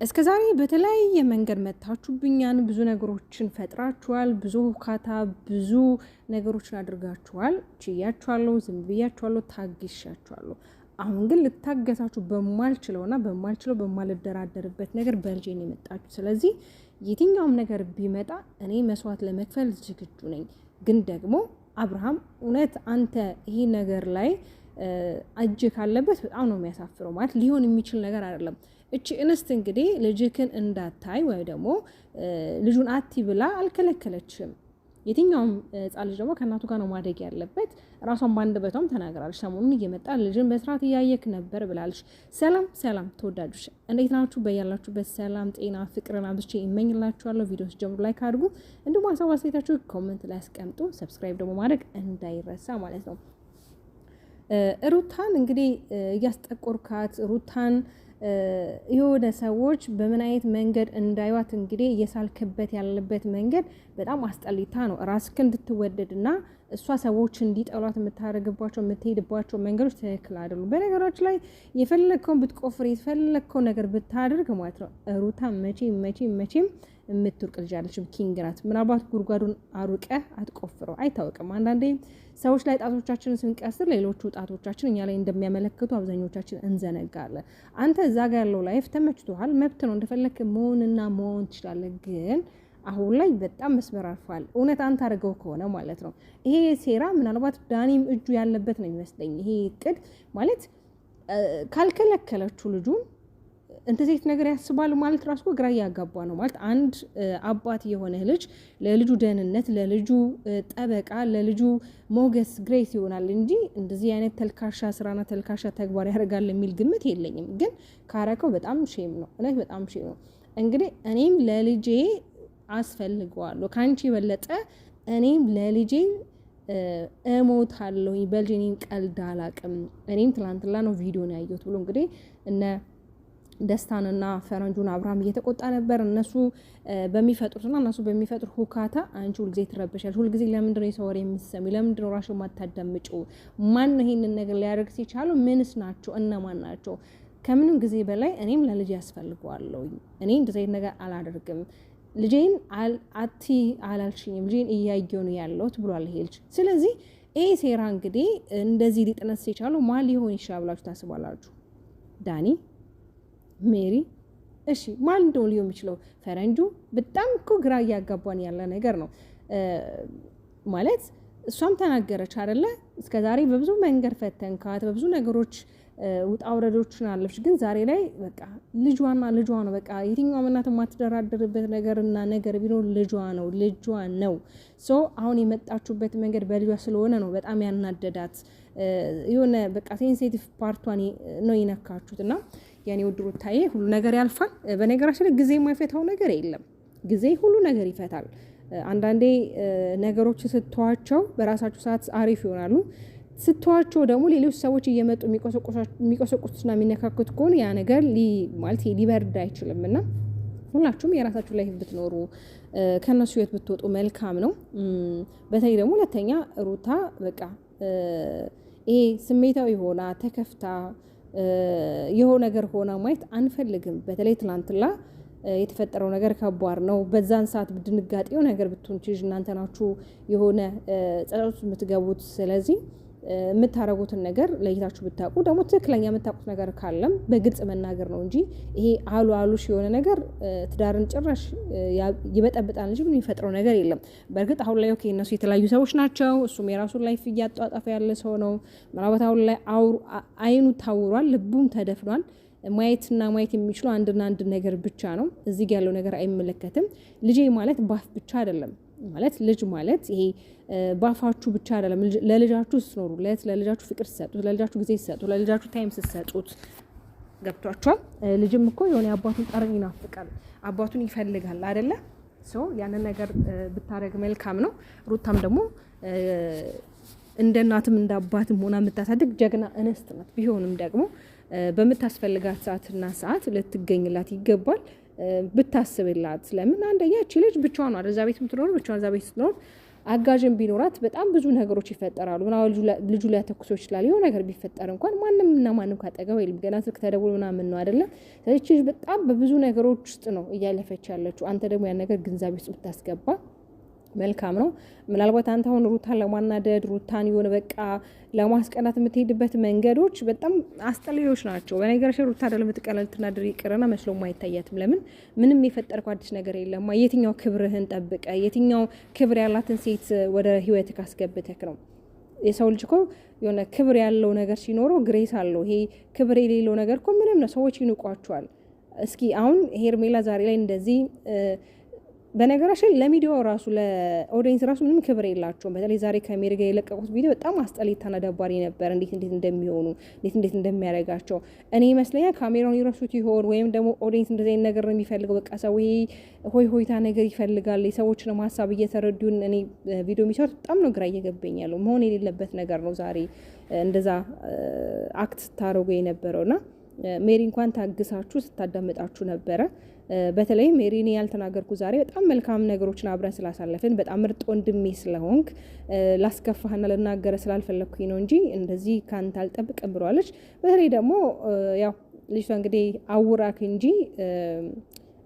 እስከዛሬ በተለያየ መንገድ መታችሁብኛል። ብዙ ነገሮችን ፈጥራችኋል። ብዙ ሁካታ፣ ብዙ ነገሮችን አድርጋችኋል። ችያችኋለሁ፣ ዝም ብያችኋለሁ፣ ታግሻችኋለሁ። አሁን ግን ልታገሳችሁ በማልችለውና በማልደራደርበት ነገር በልጄ ነው የመጣችሁ። ስለዚህ የትኛውም ነገር ቢመጣ እኔ መስዋዕት ለመክፈል ዝግጁ ነኝ። ግን ደግሞ አብርሃም እውነት አንተ ይሄ ነገር ላይ እጅ ካለበት በጣም ነው የሚያሳፍረው። ማለት ሊሆን የሚችል ነገር አይደለም። እቺ እንስት እንግዲህ ልጅክን እንዳታይ ወይ ደግሞ ልጁን አቲ ብላ አልከለከለችም። የትኛውም ህጻን ልጅ ደግሞ ከእናቱ ጋር ነው ማደግ ያለበት። ራሷን ባንደበቷም ተናግራለች። ሰሞኑን እየመጣ ልጅን በስርዓት እያየክ ነበር ብላለች። ሰላም ተወዳጆች፣ እንዴት ናችሁ? በያላችሁበት ሰላም፣ ጤና፣ ፍቅርን አብዝቼ እመኝላችኋለሁ። ቪዲዮስ ጀምሩ ላይክ አድርጉ። እንዲሁም ሀሳብ አስተያየታችሁ ኮሜንት ላይ አስቀምጡ። ሰብስክራይብ ደግሞ ማድረግ እንዳይረሳ ማለት ነው። ሩታን እንግዲህ እያስጠቆርካት ሩታን የሆነ ሰዎች በምን አይነት መንገድ እንዳይዋት እንግዲህ እየሳልክበት ያለበት መንገድ በጣም አስጠሊታ ነው። ራስክ እንድትወደድና እሷ ሰዎች እንዲጠሏት የምታደርግባቸው የምትሄድባቸው መንገዶች ትክክል አይደሉም። በነገራችን ላይ የፈለግከውን ብትቆፍር የፈለግከውን ነገር ብታደርግ ማለት ነው ሩታ መቼም የምትወርቅ ልጅ አለችም። ኪንግ ናት። ምናልባት ጉድጓዱን አሩቀ አትቆፍረው አይታወቅም። አንዳንዴ ሰዎች ላይ ጣቶቻችንን ስንቀስር ሌሎቹ ጣቶቻችን እኛ ላይ እንደሚያመለክቱ አብዛኞቻችን እንዘነጋለን። አንተ እዛ ጋር ያለው ላይፍ ተመችቶሃል፣ መብት ነው፣ እንደፈለክ መሆን ትችላለህ። ግን አሁን ላይ በጣም መስመር አልፏል። እውነት አንተ አድርገው ከሆነ ማለት ነው ይሄ ሴራ ምናልባት ዳኒም እጁ ያለበት ነው የሚመስለኝ። ይሄ እቅድ ማለት ካልከለከለችው ልጁን እንተዚህ ነገር ያስባል ማለት ራሱ ግራ ያጋባ ነው። ማለት አንድ አባት የሆነ ልጅ ለልጁ ደህንነት፣ ለልጁ ጠበቃ፣ ለልጁ ሞገስ ግሬስ ይሆናል እንጂ እንደዚህ አይነት ተልካሻ ስራና ተልካሻ ተግባር ያደርጋል የሚል ግምት የለኝም። ግን ካረከው በጣም ሼም ነው። እውነት በጣም ሼም ነው። እንግዲህ እኔም ለልጄ አስፈልገዋለሁ ካንቺ የበለጠ እኔም ለልጄ እሞታለሁ በልጄ እኔም ቀልድ አላቅም። እኔም ትላንትና ነው ቪዲዮ ነው ያየሁት ብሎ እንግዲህ እነ ደስታንና ፈረንጁን አብርሃም እየተቆጣ ነበር። እነሱ በሚፈጥሩ ሁካታ አንቺ ሁልጊዜ ትረበሻለሽ። ሁልጊዜ ለምንድነው የሰው ወሬ የምትሰሚ? ለምንድነው ራስሽን ማታዳምጪው? ማን ነው ይሄንን ነገር ሊያደርግ ሲቻለው? ምንስ ናቸው? እነማን ናቸው? ከምንም ጊዜ በላይ እኔም ለልጅ ያስፈልገዋለሁ። እኔ እንደዚህ ነገር አላደርግም። ልጄን አላልሽኝም። ልጄን እያየሁ ነው ያለሁት ብሏል ይሄ ልጅ። ስለዚህ ይሄ ሴራ እንግዲህ እንደዚህ ሊጥነስ ሲቻለው ማን ሊሆን ይችላል ብላችሁ ታስባላችሁ? ዳኒ፣ ሜሪ፣ እሺ ማን እንደው ሊሆን የሚችለው? ፈረንጁ። በጣም እኮ ግራ እያጋባን ያለ ነገር ነው ማለት እሷም ተናገረች አይደለ? እስከዛሬ በብዙ መንገድ ፈተንካት፣ በብዙ ነገሮች ውጣ ውረዶችን አለፍሽ። ግን ዛሬ ላይ በቃ ልጇ ነው። በቃ የትኛውም እናት የማትደራደርበት ነገርና ነገር ቢኖር ልጇ ነው። ሶ አሁን የመጣችሁበት መንገድ በልጇ ስለሆነ ነው በጣም ያናደዳት። የሆነ በቃ ሴንሲቲቭ ፓርቷን ነው ይነካችሁትና ያኔ ወድሮ ታዬ ሁሉ ነገር ያልፋል። በነገራችን ላይ ጊዜ የማይፈታው ነገር የለም። ጊዜ ሁሉ ነገር ይፈታል። አንዳንዴ ነገሮች ስትተዋቸው በራሳቸው ሰዓት አሪፍ ይሆናሉ። ስትተዋቸው ደግሞ ሌሎች ሰዎች እየመጡ የሚቆሰቁሱና የሚነካኩት ከሆነ ያ ነገር ማለት ሊበርድ አይችልምና ሁላችሁም የራሳችሁ ላይ ብትኖሩ ከነሱ ህይወት ብትወጡ መልካም ነው። በተለይ ደግሞ ሁለተኛ ሩታ በቃ ይሄ ስሜታዊ ሆና ተከፍታ የሆነ ነገር ሆና ማየት አንፈልግም። በተለይ ትላንትና የተፈጠረው ነገር ከባድ ነው። በዛን ሰዓት ድንጋጤው ነገር ብትሆንቺ እናንተ ናችሁ የሆነ ጸሎት የምትገቡት። ስለዚህ የምታረጉትን ነገር ለይታችሁ ብታውቁ ደግሞ ትክክለኛ የምታውቁት ነገር ካለም በግልጽ መናገር ነው እንጂ ይሄ አሉሽ የሆነ ነገር ትዳርን ጭራሽ ይበጠብጣል እንጂ ምን የሚፈጥረው ነገር የለም። በእርግጥ አሁን ላይ ኦኬ እነሱ የተለያዩ ሰዎች ናቸው። እሱም የራሱን ላይፍ እያጧጣፈ ያለ ሰው ነው። ምናልባት አሁን ላይ አይኑ ታውሯል፣ ልቡም ተደፍኗል። ማየት የሚችሉ አንድና አንድ ነገር ብቻ ነው። እዚህ ጋር ያለው ነገር አይመለከትም። ልጄ ማለት ባፍ ብቻ አይደለም። ማለት ልጅ ማለት ይሄ ባፋችሁ ብቻ አይደለም። ለልጃችሁ ስትኖሩለት፣ ለልጃችሁ ፍቅር ስትሰጡት፣ ለልጃችሁ ጊዜ ስትሰጡት፣ ለልጃችሁ ታይም ስትሰጡት ገብቷችኋል። ልጅም እኮ የሆነ አባቱን ጠረን ይናፍቃል፣ አባቱን ይፈልጋል አይደለ? ሶ ያንን ነገር ብታረግ መልካም ነው። ሩታም ደግሞ እንደ እናትም እንደ አባትም ሆና የምታሳድግ ጀግና እንስት ናት። ቢሆንም ደግሞ በምታስፈልጋት ሰዓት ልትገኝላት ይገባል። ብታስብላት። ለምን አንደኛ እቺ ልጅ ብቻዋን ነው እዛ ቤት የምትኖር፣ ብቻዋን እዛ ቤት ስትኖር አጋዥም ቢኖራት በጣም ብዙ ነገሮች ይፈጠራሉ። ምናምን ልጁ ሊያተኩሶ ይችላል። የሆነ ነገር ቢፈጠር እንኳን ማንም እና ማንም ካጠገብ የለም። ገና ስልክ ተደውሎ ምናምን ነው አይደለም። ስለዚህ በጣም በብዙ ነገሮች ውስጥ ነው እያለፈች ያለችው። አንተ ደግሞ ያን ነገር ግንዛቤ ውስጥ ብታስገባ መልካም ነው። ምናልባት አንተ አሁን ሩታን ለማናደድ ሩታን የሆነ በቃ ለማስቀናት የምትሄድበት መንገዶች በጣም አስጠሊሎች ናቸው። በነገራችን ሩታ አይደለም የምትቀናል ልትናደድ ይቅርና መስሎም አይታያትም። ለምን ምንም የፈጠርከው አዲስ ነገር የለም። የትኛው ክብርህን ጠብቀ የትኛው ክብር ያላትን ሴት ወደ ህይወትህ ካስገብተክ ነው? የሰው ልጅ እኮ የሆነ ክብር ያለው ነገር ሲኖረው ግሬስ አለው። ይሄ ክብር የሌለው ነገር እኮ ምንም ነው፣ ሰዎች ይንቋቸዋል። እስኪ አሁን ሄርሜላ ዛሬ ላይ እንደዚህ በነገራችን ለሚዲያው ራሱ ለኦዲየንስ ራሱ ምንም ክብር የላቸውም። በተለይ ዛሬ ከሜሪ ጋር የለቀቁት ቪዲዮ በጣም አስጠሊታና ደባሪ ነበር። እንዴት እንደሚሆኑ እንዴት እንደሚያደርጋቸው እኔ ይመስለኛል ካሜራውን ይረሱት ይሆን ወይም ደግሞ ኦዲየንስ እንደዚህ አይነት ነገር ነው የሚፈልገው። በቃ ሰው ሆይታ ነገር ይፈልጋል። የሰዎችን ሀሳብ እየተረዱን እኔ ቪዲዮ የሚሰሩት በጣም ነው ግራ እየገባኝ ያለው። መሆን የሌለበት ነገር ነው ዛሬ እንደዛ አክት ስታደርጉ የነበረውና ሜሪ እንኳን ታግሳችሁ ስታዳምጣችሁ ነበረ። በተለይ ሜሪ እኔ ያልተናገርኩ ዛሬ በጣም መልካም ነገሮችን አብረን ስላሳለፍን በጣም ምርጥ ወንድሜ ስለሆንክ ላስከፋህና ልናገረ ስላልፈለግኩኝ ነው እንጂ እንደዚህ ካንተ አልጠብቅም ብለዋለች። በተለይ ደግሞ ያው ልጅቷ እንግዲህ አውራክ እንጂ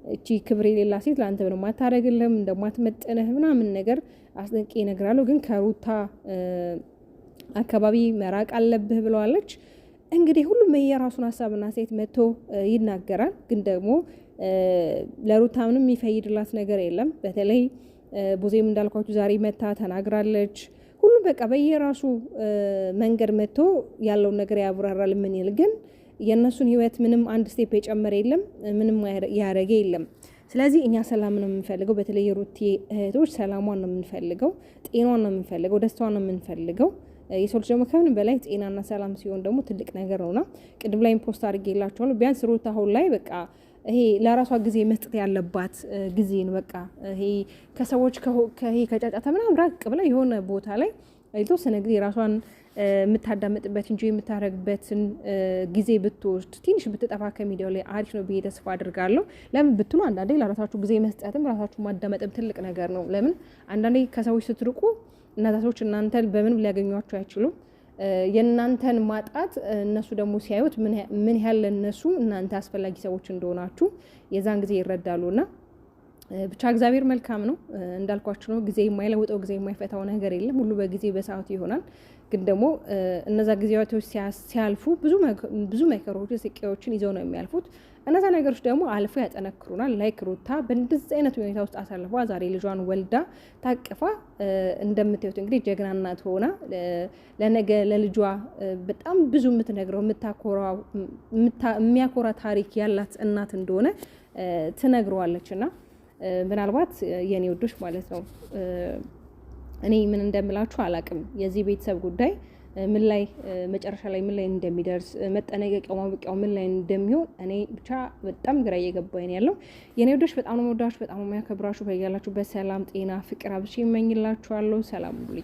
እቺ ክብር የሌላ ሴት ለአንተ ምንም አታደርግልህም እንደማትመጥንህ ምናምን ነገር አስጠንቅቄ እነግራለሁ። ግን ከሩታ አካባቢ መራቅ አለብህ ብለዋለች። እንግዲህ ሁሉም የራሱን ሀሳብና ሴት መጥቶ ይናገራል። ግን ደግሞ ለሩታ ምንም የሚፈይድላት ነገር የለም። በተለይ ቡዜም እንዳልኳችሁ ዛሬ መታ ተናግራለች። ሁሉም በቃ በየራሱ መንገድ መጥቶ ያለውን ነገር ያብራራል። ምን ይል ግን የእነሱን ህይወት ምንም አንድ ስቴፕ የጨመረ የለም፣ ምንም ያደረገ የለም። ስለዚህ እኛ ሰላም ነው የምንፈልገው። በተለይ የሩቲ እህቶች ሰላሟን ነው የምንፈልገው፣ ጤናዋን ነው የምንፈልገው፣ ደስታዋን ነው የምንፈልገው። የሰው ልጅ ደግሞ ከምንም በላይ ጤናና ሰላም ሲሆን ደግሞ ትልቅ ነገር ነውና ቅድም ላይ ፖስት አድርጌላችኋለሁ። ቢያንስ ሩታ አሁን ላይ በቃ ይሄ ለራሷ ጊዜ መስጠት ያለባት ጊዜ ነው። በቃ ይሄ ከሰዎች ከጫጫታ ምናምን ራቅ ብላ የሆነ ቦታ ላይ የተወሰነ ጊዜ ራሷን የምታዳምጥበት እንጂ የምታረግበትን ጊዜ ብትወስድ ትንሽ ብትጠፋ ከሚዲያው ላይ አሪፍ ነው ብዬ ተስፋ አድርጋለሁ። ለምን ብትሉ አንዳንዴ ለራሳችሁ ጊዜ መስጠትም ራሳችሁ ማዳመጥም ትልቅ ነገር ነው። ለምን አንዳንዴ ከሰዎች ስትርቁ እነዛ ሰዎች እናንተን በምንም ሊያገኟቸው አይችሉም። የእናንተን ማጣት እነሱ ደግሞ ሲያዩት ምን ያህል ለእነሱ እናንተ አስፈላጊ ሰዎች እንደሆናችሁ የዛን ጊዜ ይረዳሉና ብቻ እግዚአብሔር መልካም ነው። እንዳልኳችሁ ነው። ጊዜ የማይለውጠው ጊዜ የማይፈታው ነገር የለም። ሁሉ በጊዜ በሰዓቱ ይሆናል። ግን ደግሞ እነዛ ጊዜያቶች ሲያልፉ ብዙ መከሮች ስቃዮችን ይዘው ነው የሚያልፉት። እነዛ ነገሮች ደግሞ አልፎ ያጠነክሩናል። ላይክ ሩታ በእንደዚህ አይነት ሁኔታ ውስጥ አሳልፏ ዛሬ ልጇን ወልዳ ታቅፋ እንደምታዩት እንግዲህ ጀግና እናት ሆና ለነገ ለልጇ በጣም ብዙ የምትነግረው የሚያኮራ ታሪክ ያላት እናት እንደሆነ ትነግረዋለችና ምናልባት የኔ ወዶች ማለት ነው እኔ ምን እንደምላችሁ አላቅም። የዚህ ቤተሰብ ጉዳይ ምን ላይ መጨረሻ ላይ ምን ላይ እንደሚደርስ መጠነቀቂያው ማብቂያው ምን ላይ እንደሚሆን እኔ ብቻ በጣም ግራ እየገባኝ ነው ያለው። የኔ ወዶች በጣም ነው የምወዳችሁ፣ በጣም ነው የሚያከብራችሁ። በያላችሁበት ሰላም፣ ጤና፣ ፍቅር አብሽ ይመኝላችኋለሁ። ሰላም ሁሉ